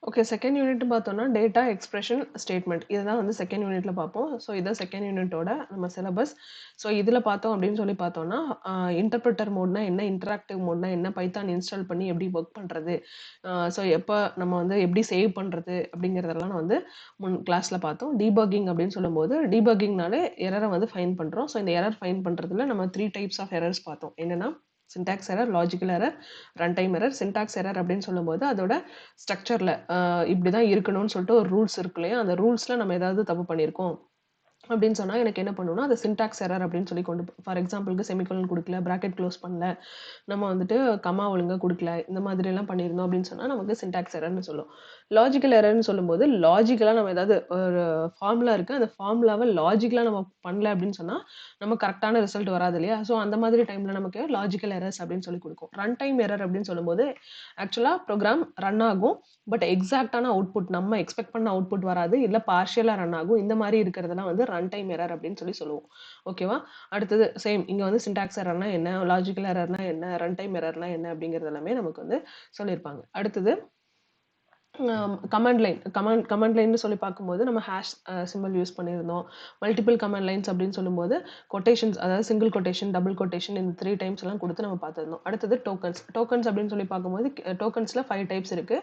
Okay. Second யூனிட்னு பார்த்தோம்னா, data expression statement. இதுதான் வந்து செகண்ட் யூனிட்ல பார்ப்போம். ஸோ இதான் செகண்ட் யூனிட்டோட நம்ம சிலபஸ். ஸோ இதில பார்த்தோம் அப்படின்னு சொல்லி பார்த்தோம்னா, இன்டர்பிரிட்டர் மோட்னா என்ன? இன்டராக்டிவ் மோட்னா என்ன? பைத்தான் இன்ஸ்டால் பண்ணி எப்படி ஒர்க் பண்றது? ஸோ எப்ப நம்ம வந்து எப்படி சேவ் பண்றது? அப்படிங்கிறதெல்லாம் வந்து முன் கிளாஸ்ல பார்த்தோம். டீபக்கிங் அப்படின்னு சொல்லும்போது, டீபக்கிங்னாலே எரர வந்து ஃபைண்ட் பண்றோம். ஸோ இந்த எரர் ஃபைண்ட் பண்றதுல நம்ம 3 டைப்ஸ் ஆஃப் எரர்ஸ் பார்த்தோம். என்னன்னா, syntax error, logical error, run time error. Syntax error அப்படின்னு சொல்லும்போது, அதோட ஸ்ட்ரக்சர்ல இப்படிதான் இருக்கணும்னு சொல்லிட்டு ஒரு ரூல்ஸ் இருக்கு இல்லையா? அந்த ரூல்ஸ்ல நம்ம ஏதாவது தப்பு பண்ணியிருக்கோம் அப்படின்னு சொன்னா எனக்கு என்ன பண்ணும்னா, அது சின்டாக்ஸ் எரர் அப்படின்னு சொல்லி ஃபார் எக்ஸாம்பிளுக்கு செமிகோலன் குடுக்கல, பிராக்கெட் க்ளோஸ் பண்ணல, நம்ம வந்துட்டு கமா ஒழுங்கா குடுக்கல, இந்த மாதிரியெல்லாம் பண்ணியிருந்தோம் அப்படின்னு சொன்னா, நமக்கு சின்டாக்ஸ் எரர்ன்னு சொல்லும். லாஜிக்கல் எரர்ன்னு சொல்லும்போது, லாஜிக்கலா நம்ம ஏதாவது ஒரு ஃபார்முலா இருக்கு. அந்த ஃபார்முலாவ லாஜிக்கலா நம்ம பண்ணல அப்படின்னு சொன்னா, நமக்கு கரெக்ட்டான ரிசல்ட் வராது இல்லையா? ஸோ அந்த மாதிரி டைம்ல நமக்கு லாஜிக்கல் எரர்ஸ் அப்படின்னு சொல்லி குடுக்கும். ரன் டைம் எரர் அப்படின்னு சொல்லும்போது, ஆக்சுவலா ப்ரோகிராம் ரன் ஆகும். பட் எக்ஸாக்ட்டான அவுட்புட் நம்ம எக்ஸ்பெக்ட் பண்ண அவுட்புட் வராது. இல்ல பார்ஷியலா ரன் ஆகும். இந்த மாரி இருக்கிறதெல்லாம் வந்து ரன் டைம் எரர் அப்படின்னு சொல்லி சொல்லுவோம். ஓகேவா? அடுத்தது சேம் இங்க வந்து சின்டாக்ஸ் எரர்னா என்ன? லாஜிக்கல் எரர்னா என்ன? ரன் டைம் எரர்னா என்ன? அப்படிங்கிறது எல்லாமே நமக்கு வந்து சொல்லியிருப்பாங்க. அடுத்தது கமாண்ட் லைன் கமாண்ட் லைன்னு சொல்லி பார்க்கும்போது நம்ம ஹேஷ் சிம்பல் யூஸ் பண்ணியிருந்தோம். மல்டிபிள் கமாண்ட் லைன்ஸ் அப்படின்னு சொல்லும்போது கொட்டேஷன்ஸ், அதாவது சிங்கிள் கொட்டேஷன், டபுள் கொட்டேஷன் இந்த 3 டைம்ஸ் எல்லாம் கொடுத்து நம்ம பார்த்துருந்தோம். அடுத்தது டோக்கன்ஸ். டோக்கன்ஸ் அப்படின்னு சொல்லி பார்க்கும்போது டோக்கன்ஸ்ல 5 டைப்ஸ் இருக்கு.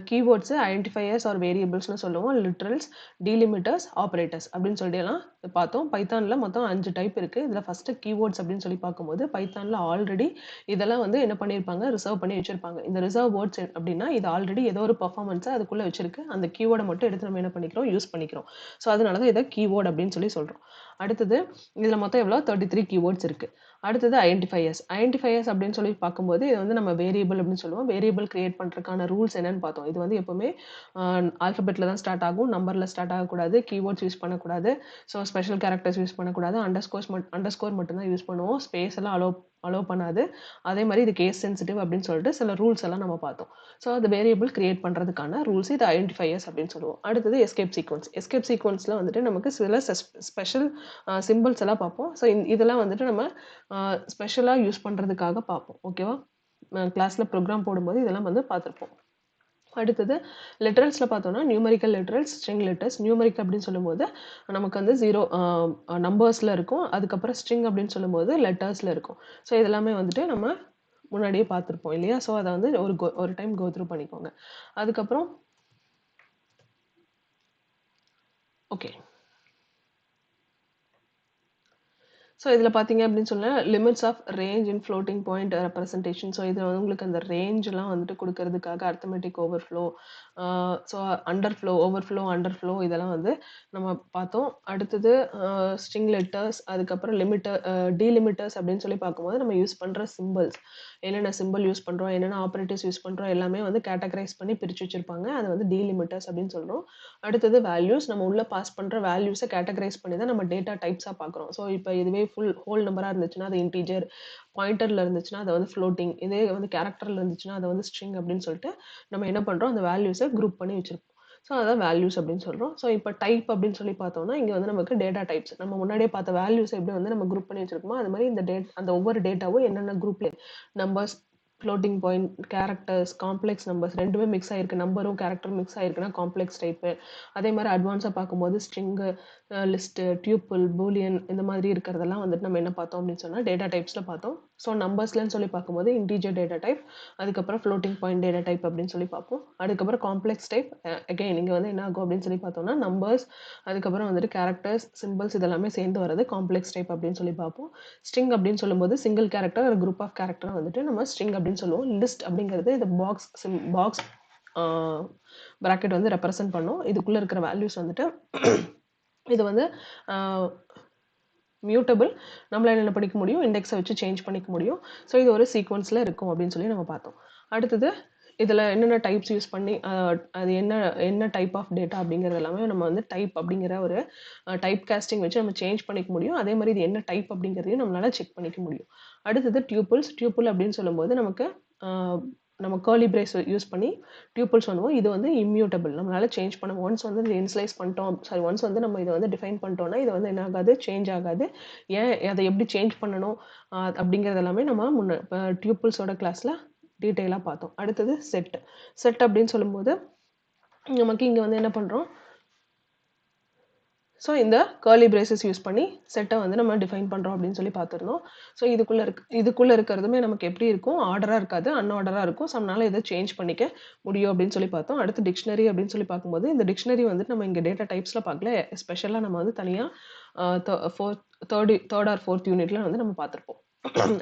கீவேர்ட்ஸ், ஐடென்டிஃபையர்ஸ் ஆர் வேரியபிள்ஸ்னு சொல்லுவோம். லிட்ரல்ஸ், டீலிமிட்டர்ஸ், ஆப்பரேட்டர்ஸ் அப்படின்னு சொல்லி எல்லாம் பார்த்தோம். பைத்தான்ல மொத்தம் 5 டைப் இருக்கு. இதுல ஃபர்ஸ்ட் கீவேர்ட்ஸ் அப்படின்னு சொல்லி பார்க்கும்போது பைத்தான்ல ஆல்ரெடி இதெல்லாம் வந்து என்ன பண்ணியிருப்பாங்க, ரிசர்வ் பண்ணி வச்சிருப்பாங்க. இந்த ரிசர்வ் வேர்ட்ஸ் அப்படின்னா இது ஆல்ரெடி ஏதோ ஒரு பெர்ஃபார்மன்ஸை அதுக்குள்ள வச்சிருக்கு. அந்த கீவேர்டை மட்டும் எடுத்து நம்ம என்ன பண்ணிக்கிறோம், யூஸ் பண்ணிக்கிறோம். ஸோ அதனால தான் இதை கீவேர்ட் அப்படின்னு சொல்லி சொல்றோம். அடுத்தது இதுல மொத்தம் எவ்வளோ 33 கீவேர்ட்ஸ் இருக்கு. அடுத்தது ஐடென்டிஃபையர்ஸ். ஐடென்டிஃபையர்ஸ் அப்படின்னு சொல்லி பார்க்கும்போது இது வந்து நம்ம வேரியபிள் அப்படின்னு சொல்லுவோம். வேரியபிள் கிரியேட் பண்றதுக்கான ரூல்ஸ் என்னன்னு பார்த்தோம். இது வந்து எப்பவுமே ஆல்பபெட்ல தான் ஸ்டார்ட் ஆகும். நம்பர்ல ஸ்டார்ட் ஆகக்கூடாது. கீவேர்ட்ஸ் யூஸ் பண்ணக்கூடாது. ஸோ ஸ்பெஷல் கேரக்டர்ஸ் யூஸ் பண்ணக்கூடாது. அண்டர்ஸ்கோர் மட்டும் தான் யூஸ் பண்ணுவோம். ஸ்பேஸ் எல்லாம் அலோவ் பண்ணாது. அதே மாதிரி இது கேஸ் சென்சிட்டிவ் அப்படின்னு சொல்லிட்டு சில ரூல்ஸ் எல்லாம் நம்ம பார்த்தோம். ஸோ அது வேரியபிள் கிரியேட் பண்ணுறதுக்கான ரூல்ஸ், இது ஐடென்டிஃபையர்ஸ் அப்படின்னு சொல்லுவோம். அடுத்தது எஸ்கேப் சீக்வன்ஸ். எஸ்கேப் சீக்வன்ஸில் வந்துட்டு நமக்கு சில ஸ்பெஷல் சிம்பிள்ஸ் எல்லாம் பார்ப்போம். ஸோ இதெல்லாம் வந்துட்டு நம்ம ஸ்பெஷலாக யூஸ் பண்ணுறதுக்காக பார்ப்போம். ஓகேவா? கிளாஸில் ப்ரோக்ராம் போடும்போது இதெல்லாம் வந்து பார்த்துருப்போம். அடுத்தது லிட்ரல்ஸ்ல பார்த்தோம்னா numerical literals, string letters. Numeric அப்படின்னு சொல்லும்போது நமக்கு வந்து 0 நம்பர்ஸ்ல இருக்கும். அதுக்கப்புறம் ஸ்ட்ரிங் அப்படின்னு சொல்லும்போது லெட்டர்ஸ்ல இருக்கும். ஸோ இதெல்லாமே வந்துட்டு நம்ம முன்னாடியே பார்த்துருப்போம் இல்லையா? ஸோ அதை வந்து ஒரு டைம் கோ த்ரூ பண்ணிக்கோங்க. அதுக்கப்புறம் ஓகே. ஸோ இதில் பார்த்தீங்க அப்படின்னு சொன்னா limits of range in floating point representation. So இதில் வந்து உங்களுக்கு அந்த ரேஞ்செலாம் வந்துட்டு கொடுக்கறதுக்காக அர்த்தமெட்டிக் ஓவர்ஃப்ளோ, ஸோ ஓவர்ஃப்ளோ இதெல்லாம் வந்து நம்ம பார்த்தோம். அடுத்தது ஸ்ட்ரிங் லெட்டர்ஸ், அதுக்கப்புறம் டீலிமிட்டர்ஸ் அப்படின்னு சொல்லி பார்க்கும்போது நம்ம யூஸ் பண்ணுற சிம்பிள்ஸ், என்னென்ன சிம்பிள் யூஸ் பண்ணுறோம், என்னென்ன ஆப்ரேட்டர்ஸ் யூஸ் பண்ணுறோம் எல்லாமே வந்து கேட்டகரைஸ் பண்ணி பிரித்து வச்சுருப்பாங்க. அது வந்து டீலிமிட்டர்ஸ் அப்படின்னு சொல்கிறோம். அடுத்தது வேல்யூஸ், நம்ம உள்ள பாஸ் பண்ணுற வேல்யூஸை கேட்டகரைஸ் பண்ணி தான் நம்ம டேட்டா டைப்ஸாக பார்க்குறோம். ஸோ இப்போ இதுவே ஹோல் நம்பராக இருந்துச்சுன்னா அது இன்டீஜர், பாயிண்டர்ல இருந்துச்சுன்னா அதை வந்து ஃப்ளோட்டிங், இதே வந்து கேரக்டர்ல இருந்துச்சுன்னா அதை வந்து ஸ்ட்ரிங் அப்படின்னு சொல்லிட்டு நம்ம என்ன பண்ணுறோம், அந்த வேல்யூஸை குரூப் பண்ணி வச்சிருப்போம். ஸோ அதான் வேல்யூஸ் அப்படின்னு சொல்கிறோம். ஸோ இப்போ டைப் அப்படின்னு சொல்லி பார்த்தோம்னா இங்கே வந்து நமக்கு டேட்டா டைப்ஸ், நம்ம முன்னாடியே பார்த்த வேல்யூஸ் எப்படி வந்து நம்ம குரூப் பண்ணி வச்சிருக்கோமோ அது மாதிரி அந்த ஒவ்வொரு டேட்டாவும் என்னென்ன குரூப்ல numbers, floating point, characters, complex numbers ரெண்டுமே மிக்ஸ் ஆயிருக்கு. நம்பரும் கேரக்டரும் மிக்ஸ் ஆயிருக்குன்னா காம்ப்ளெக்ஸ் டைப்பு. அதே மாதிரி அட்வான்ஸாக பார்க்கும்போது ஸ்ட்ரிங்கு, லிஸ்ட்டு, டியூப்பிள், பூலியன் இந்த மாதிரி இருக்கிறதெல்லாம் வந்துட்டு நம்ம என்ன பார்த்தோம் அப்படின்னு சொன்னால் டேட்டா டைப்ஸில் பார்த்தோம். ஸோ நம்பர்ஸ்லன்னு சொல்லி பார்க்கும்போது இன்டீஜர் டேட்டா டைப், அதுக்கப்புறம் ஃப்ளோட்டிங் பாயிண்ட் டேட்டா டைப் அப்படின்னு சொல்லி பார்ப்போம். அதுக்கப்புறம் காம்ப்ளெக்ஸ் டைப், அகைன் இங்கே வந்து என்ன ஆகும் அப்படின்னு சொல்லி பார்த்தோம்னா நம்பர்ஸ், அதுக்கப்புறம் வந்துட்டு கேரக்டர்ஸ், சிம்பிள்ஸ் இதெல்லாமே சேர்ந்து வரது காம்ப்ளெக்ஸ் டைப் அப்படின்னு சொல்லி பார்ப்போம். ஸ்ட்ரிங் அப்படின்னு சொல்லும்போது சிங்கிள் கேரக்டர் ஒரு குரூப் ஆஃப் கேரக்டர் வந்துட்டு நம்ம ஸ்ட்ரிங் அப்படின்னு சொல்லுவோம். லிஸ்ட் அப்படிங்கிறது இந்த பாக்ஸ் பிராக்கெட் வந்து ரெப்ரசன்ட் பண்ணும். இதுக்குள்ளே இருக்கிற வேல்யூஸ் வந்துட்டு இது வந்து மியூட்டபிள், நம்மளால என்ன பண்ணிக்க முடியும், இண்டெக்ஸை வச்சு சேஞ்ச் பண்ணிக்க முடியும். ஸோ இது ஒரு சீக்வன்ஸில் இருக்கும் அப்படின்னு சொல்லி நம்ம பார்த்தோம். அடுத்தது இதில் என்னென்ன டைப்ஸ் யூஸ் பண்ணி அது என்ன டைப் ஆஃப் டேட்டா அப்படிங்கிறது எல்லாமே நம்ம வந்து டைப் அப்படிங்கிற ஒரு டைப் காஸ்டிங் வச்சு நம்ம சேஞ்ச் பண்ணிக்க முடியும். அதே மாதிரி இது என்ன டைப் அப்படிங்கிறதையும் நம்மளால செக் பண்ணிக்க முடியும். அடுத்தது டியூப்பிள் அப்படின்னு சொல்லும்போது நமக்கு நம்ம கர்லி பிரேஸ் யூஸ் பண்ணி டியூப்பிள்ஸ் பண்ணுவோம். இது வந்து இம்யூட்டபிள், நம்மளால சேஞ்ச் பண்ண ஒன்ஸ் வந்து இனிஷியலைஸ் பண்ணிட்டோம், ஒன்ஸ் வந்து நம்ம இதை வந்து டிஃபைன் பண்ணிட்டோம்னா இது வந்து என்ன ஆகாது, சேஞ்ச் ஆகாது. ஏன் அதை எப்படி சேஞ்ச் பண்ணணும் அப்படிங்கிறது எல்லாமே நம்ம டியூப்பிள்ஸோட கிளாஸில் டீட்டெயிலாக பார்த்தோம். அடுத்தது செட் அப்படின்னு சொல்லும்போது நமக்கு இங்க வந்து என்ன பண்றோம்? ஸோ இந்த கர்லி பிரேசஸ் யூஸ் பண்ணி செட்டை வந்து நம்ம டிஃபைன் பண்ணுறோம் அப்படின்னு சொல்லி பார்த்துருந்தோம். ஸோ இதுக்குள்ள இருக்கிறதுமே நமக்கு எப்படி இருக்கும்? ஆர்டரா இருக்காது. அன்ஆர்டரா இருக்கும். ஸோ நம்மளால இதை சேஞ்ச் பண்ணிக்க முடியும் அப்படின்னு சொல்லி பார்த்தோம். அடுத்து டிக்ஷனரி அப்படின்னு சொல்லி பார்க்கும்போது, இந்த டிக்ஷனரி வந்துட்டு நம்ம இங்க டேட்டா டைப்ஸ்ல பார்க்கல. ஸ்பெஷலா நம்ம வந்து தனியா தேர்ட் ஆர் ஃபோர்த் யூனிட்ல வந்து நம்ம பார்த்துருப்போம்.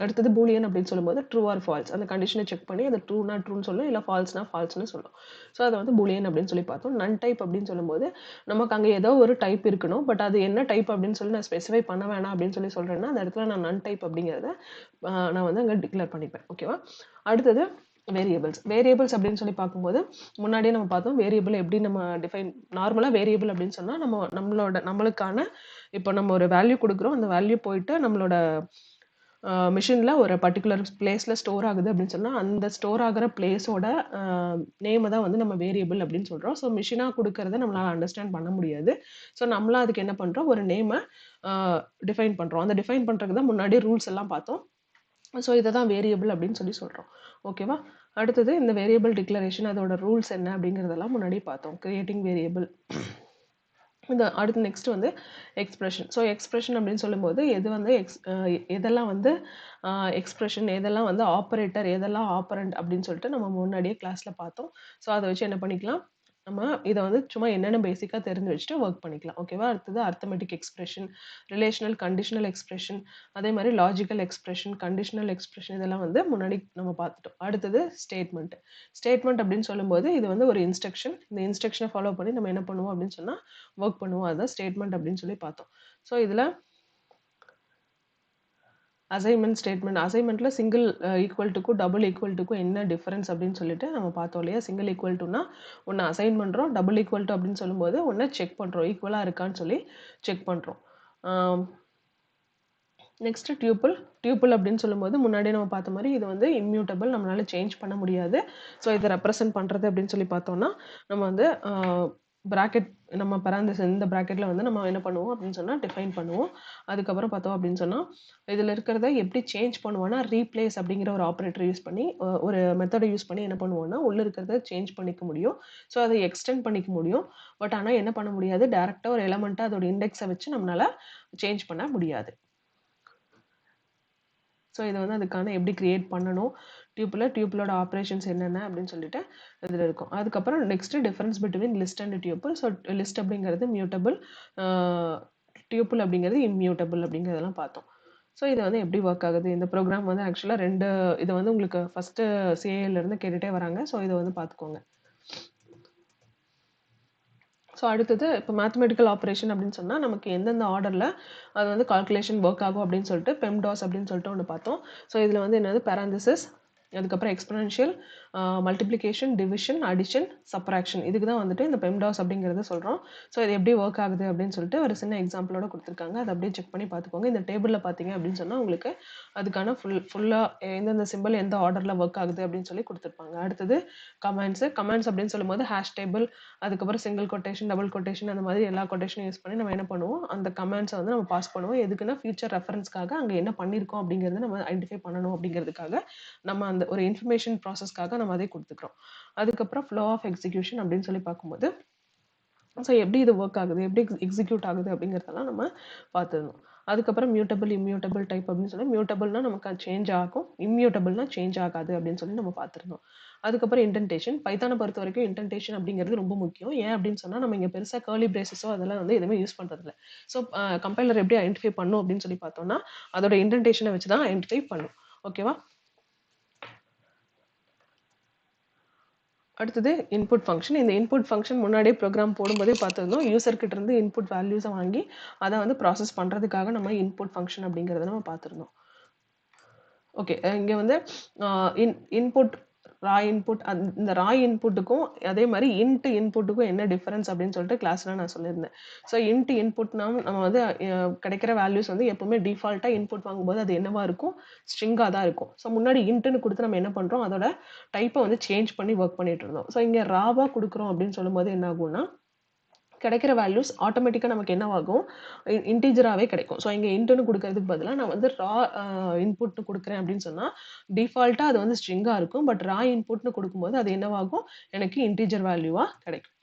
அடுத்தது பூலியன் அப்படின்னு சொல்லும்போது ட்ரூ ஆர் ஃபால்ஸ் அந்த கண்டிஷனை செக் பண்ணி அது ட்ரூனா ட்ரூன்னு சொல்லும், இல்லை ஃபால்ஸ்னா ஃபால்ஸ்னு சொல்லும். ஸோ அதை வந்து பூலியன் அப்படின்னு சொல்லி பார்த்தோம். நன் டைப் அப்படின்னு சொல்லும்போது நமக்கு அங்கே ஏதோ ஒரு டைப் இருக்கணும். பட் அது என்ன டைப் அப்படின்னு சொல்லி நான் ஸ்பெசிஃபை பண்ண வேணாம் அப்படின்னு சொல்லி சொல்கிறேன்னா, அந்த இடத்துல நான் நன் டைப் அப்படிங்கிறத நான் வந்து அங்கே டிக்ளேர் பண்ணிப்பேன். ஓகேவா? அடுத்தது வேரியபிள்ஸ் அப்படின்னு சொல்லி பார்க்கும்போது, முன்னாடியே நம்ம பார்த்தோம் வேரியபிள் எப்படி நம்ம டிஃபைன். நார்மலாக வேரியபிள் அப்படின்னு சொன்னால் நம்மளுக்கான இப்போ நம்ம ஒரு வேல்யூ கொடுக்குறோம். அந்த வேல்யூ போயிட்டு நம்மளோட மிஷினில் ஒரு பர்டிகுலர் பிளேஸில் ஸ்டோர் ஆகுது அப்படின்னு சொன்னால், அந்த ஸ்டோர் ஆகிற பிளேஸோட நேமை தான் வந்து நம்ம வேரியபிள் அப்படின்னு சொல்கிறோம். ஸோ மிஷினாக கொடுக்கறத நம்மளால் அண்டர்ஸ்டாண்ட் பண்ண முடியாது. ஸோ நம்மளாம் அதுக்கு என்ன பண்ணுறோம்? ஒரு நேமை டிஃபைன் பண்ணுறோம். அந்த டிஃபைன் பண்ணுறதுக்கு தான் முன்னாடி ரூல்ஸ் எல்லாம் பார்த்தோம். ஸோ இதை தான் வேரியபிள் அப்படின்னு சொல்லி சொல்கிறோம். ஓகேவா? அடுத்தது இந்த வேரியபிள் டிக்ளரேஷன் அதோட ரூல்ஸ் என்ன அப்படிங்கிறதெல்லாம் முன்னாடி பார்த்தோம். Creating variable. இந்த அடுத்து நெக்ஸ்ட் வந்து எக்ஸ்பிரஷன். ஸோ எக்ஸ்பிரஷன் அப்படின்னு சொல்லும்போது எது வந்து எதெல்லாம் வந்து எக்ஸ்பிரஷன், எதெல்லாம் வந்து ஆப்பரேட்டர், எதெல்லாம் ஆப்பரண்ட் அப்படின்னு சொல்லிட்டு நம்ம முன்னாடியே கிளாஸில் பார்த்தோம். ஸோ அதை வச்சு என்ன பண்ணிக்கலாம்? நம்ம இதை வந்து சும்மா என்னென்ன பேசிக்காக தெரிஞ்சு வச்சுட்டு ஒர்க் பண்ணிக்கலாம். ஓகேவா? அடுத்தது arithmetic expression, relational conditional expression, அதே மாதிரி லாஜிக்கல் எக்ஸ்பிரஷன், கண்டிஷனல் எக்ஸ்பிரஷன், இதெல்லாம் வந்து முன்னாடி நம்ம பார்த்துட்டோம். அடுத்தது ஸ்டேட்மெண்ட். ஸ்டேட்மெண்ட் அப்படின்னு சொல்லும்போது இது வந்து ஒரு இன்ஸ்ட்ரக்ஷன். இந்த இன்ஸ்ட்ரக்ஷனை ஃபாலோ பண்ணி நம்ம என்ன பண்ணுவோம் அப்படின்னு சொன்னால் ஒர்க் பண்ணுவோம். அதுதான் ஸ்டேட்மெண்ட் அப்படின்னு சொல்லி பார்த்தோம். ஸோ இதில் அசைன்மெண்ட் ஸ்டேட்மெண்ட். அசைன்மெண்ட்டில் சிங்கிள் ஈக்குவல் டுக்கும் டபுள் ஈக்குவல் டுக்கும் என்ன டிஃபரன்ஸ் அப்படின்னு சொல்லிட்டு நம்ம பார்த்தோம் இல்லையா? சிங்கிள் ஈக்குவல் டுனா ஒன்று அசைன் பண்ணுறோம், டபுள் ஈக்குவல் டு அப்படின்னு சொல்லும்போது ஒன்று செக் பண்ணுறோம், ஈக்குவலாக இருக்கான்னு சொல்லி செக் பண்ணுறோம். நெக்ஸ்ட் டியூப்பிள் அப்படின்னு சொல்லும்போது முன்னாடியே நம்ம பார்த்த மாதிரி இது வந்து இம்மியூட்டபிள், நம்மளால சேஞ்ச் பண்ண முடியாது. ஸோ இதை ரெப்ரசென்ட் பண்ணுறது அப்படின்னு சொல்லி பார்த்தோம்னா நம்ம வந்து ப்ராக்கெட், நம்ம பராந்தசிஸ் இந்த ப்ராக்கெட்டில் வந்து நம்ம என்ன பண்ணுவோம் அப்படின்னு சொன்னால் டிஃபைன் பண்ணுவோம். அதுக்கப்புறம் பார்த்தோம் அப்படின்னு சொன்னால் இதில் இருக்கிறத எப்படி சேஞ்ச் பண்ணுவோன்னா ரீப்ளேஸ் அப்படிங்கிற ஒரு ஆப்ரேட்டர் யூஸ் பண்ணி ஒரு மெத்தடை யூஸ் பண்ணி என்ன பண்ணுவோம்னா உள்ளே இருக்கிறத சேஞ்ச் பண்ணிக்க முடியும். ஸோ அதை எக்ஸ்டெண்ட் பண்ணிக்க முடியும். பட் ஆனால் என்ன பண்ண முடியாது? டேரெக்டாக ஒரு எலமெண்ட்டாக அதோட இண்டெக்ஸை வச்சு நம்மளால் சேஞ்ச் பண்ண முடியாது. ஸோ இதை வந்து அதுக்கான எப்படி கிரியேட் பண்ணணும், டியூப்பிளோட ஆப்ரேஷன்ஸ் என்னென்ன அப்படின்னு சொல்லிட்டு இதில் இருக்கும். அதுக்கப்புறம் next difference between list and tuple. So list அப்படிங்கிறது மியூட்டபிள், டியூப்பிள் அப்படிங்கிறது இம்மியூட்டபிள் அப்படிங்கிறதெல்லாம் பார்த்தோம். ஸோ இது வந்து எப்படி ஒர்க் ஆகுது? இந்த ப்ரோக்ராம் வந்து ஆக்சுவலாக இதை வந்து உங்களுக்கு ஃபஸ்ட்டு சிஏலேருந்து கேட்டுகிட்டே வராங்க. ஸோ இதை வந்து பார்த்துக்கோங்க. ஸோ அடுத்தது இப்போ மேத்தமெட்டிக்கல் ஆப்ரேஷன் அப்படின்னு சொன்னால் நமக்கு எந்தெந்த ஆர்டரில் அது வந்து கால்குலேஷன் ஒர்க் ஆகும் அப்படின்னு சொல்லிட்டு பெம்டாஸ் அப்படின்னு சொல்லிட்டு ஒன்று பார்த்தோம். ஸோ இதில் வந்து என்னது பேராந்திசிஸ், அதுக்கப்புறம் exponential, multiplication, division, addition, subtraction, இதுக்கு தான் வந்துட்டு இந்த பெம்டாஸ் அப்படிங்கிறத சொல்கிறோம். ஸோ இது எப்படி ஒர்க் ஆகுது அப்படின்னு சொல்லிட்டு ஒரு சின்ன எக்ஸாம்பிளோட கொடுத்துருக்காங்க. அதை அப்படியே செக் பண்ணி பார்த்துக்கோங்க. இந்த டேபிளில் பார்த்தீங்க அப்படின்னு சொன்னால் உங்களுக்கு அதுக்கான ஃபுல்லாக எந்தெந்த சிம்பிள் எந்த ஆர்டரில் ஒர்க் ஆகுது அப்படின்னு சொல்லி கொடுத்துருப்பாங்க. அடுத்தது கமெண்ட்ஸ் அப்படின்னு சொல்லும்போது ஹேஷ் டேபிள், அதுக்கப்புறம் சிங்கிள் கொட்டேஷன், டபுள் கொட்டேஷன், அந்த மாதிரி எல்லா கொட்டேஷனும் யூஸ் பண்ணி நம்ம என்ன பண்ணுவோம்? அந்த கமெண்ட்ஸை வந்து நம்ம பாஸ் பண்ணுவோம். எதுக்குன்னா ஃபியூச்சர் ரெஃபரன்ஸ்க்காக அங்கே என்ன பண்ணியிருக்கோம் அப்படிங்கிறத நம்ம ஐடென்டிஃபை பண்ணணும் அப்படிங்கிறதுக்காக நம்ம அந்த ஒரு இன்ஃபர்மேஷன் ப்ராசஸ்க்காக நம்ம அதை கொடுத்துக்கிறோம். அதுக்கப்புறம் ஃப்ளோ ஆஃப் எக்ஸிக்யூஷன் அப்படின்னு சொல்லி பார்க்கும்போது ஸோ எப்படி இது ஒர்க் ஆகுது, எப்படி எக்ஸிக்யூட் ஆகுது அப்படிங்கிறதெல்லாம் நம்ம பார்த்துருந்தோம். அதுக்கப்புறம் மியூட்டபிள், இம்மியூட்டபிள் டைப் அப்படின்னு சொல்லி மியூட்டபிள்னா நமக்கு சேஞ்ச் ஆகும், இம்மியூட்டபிள்னா சேஞ்ச் ஆகாது அப்படின்னு சொல்லி நம்ம பார்த்துருந்தோம். அதுக்கப்புறம் இன்டென்டேஷன். பைத்தானை பொறுத்த வரைக்கும் இன்டென்டேஷன் அப்படிங்கிறது ரொம்ப முக்கியம். ஏன் அப்படின்னு சொன்னால் நம்ம இங்கே பெருசாக கர்லி பிரேசஸோ அதெல்லாம் வந்து எதுவுமே யூஸ் பண்ணுறதில்ல. ஸோ கம்பைலர் எப்படி ஐடென்டிஃபை பண்ணும் அப்படின்னு சொல்லி பார்த்தோம்னா அதோட இன்டென்டேஷனை வச்சு தான் ஐடென்டிஃபை பண்ணும். ஓகேவா? அடுத்தது இன்புட் ஃபங்க்ஷன். இந்த இன்புட் ஃபங்க்ஷன் முன்னாடியே ப்ரோக்ராம் போடும்போதே பார்த்துருந்தோம். யூசர்கிட்ட இருந்து இன்புட் வேல்யூஸை வாங்கி அதை வந்து ப்ராசஸ் பண்ணுறதுக்காக நம்ம இன்புட் ஃபங்க்ஷன் அப்படிங்கிறத நம்ம பார்த்துருந்தோம். ஓகே, இங்கே வந்து இன்புட் ரா இன்புட், இந்த ரா இன்புட்டுக்கும் அதே மாதிரி இன்புட்டுக்கும் என்ன டிஃபரன்ஸ் அப்படின்னு சொல்லிட்டு கிளாஸ்ல நான் சொல்லியிருந்தேன். ஸோ இன்புட்னா நம்ம வந்து கிடைக்கிற வேல்யூஸ் வந்து எப்பவுமே டிஃபால்ட்டாக இன்புட் வாங்கும்போது அது என்னவா இருக்கும்? ஸ்ட்ரிங்காக தான் இருக்கும். ஸோ முன்னாடி இன்ட்டுன்னு கொடுத்து நம்ம என்ன பண்ணுறோம்? அதோட டைப்பை வந்து சேஞ்ச் பண்ணி ஒர்க் பண்ணிட்டு இருந்தோம். ஸோ இங்கே ராவாக கொடுக்குறோம் அப்படின்னு சொல்லும்போது என்ன ஆகும்னா கிடைக்கிற வேல்யூஸ் ஆட்டோமேட்டிக்காக நமக்கு என்னவாகும்? இன்டீஜராகவே கிடைக்கும். ஸோ இங்கே இன்ட்டுன்னு கொடுக்கறதுக்கு பதிலாக நான் வந்து ரா இன்புட்னு கொடுக்குறேன் அப்படின்னு சொன்னால் டிஃபால்ட்டாக அது வந்து ஸ்ட்ரிங்காக இருக்கும். பட் ரா இன்புட்னு கொடுக்கும்போது அது என்னவாகும்? எனக்கு இன்டீஜர் வேல்யூவாக கிடைக்கும்.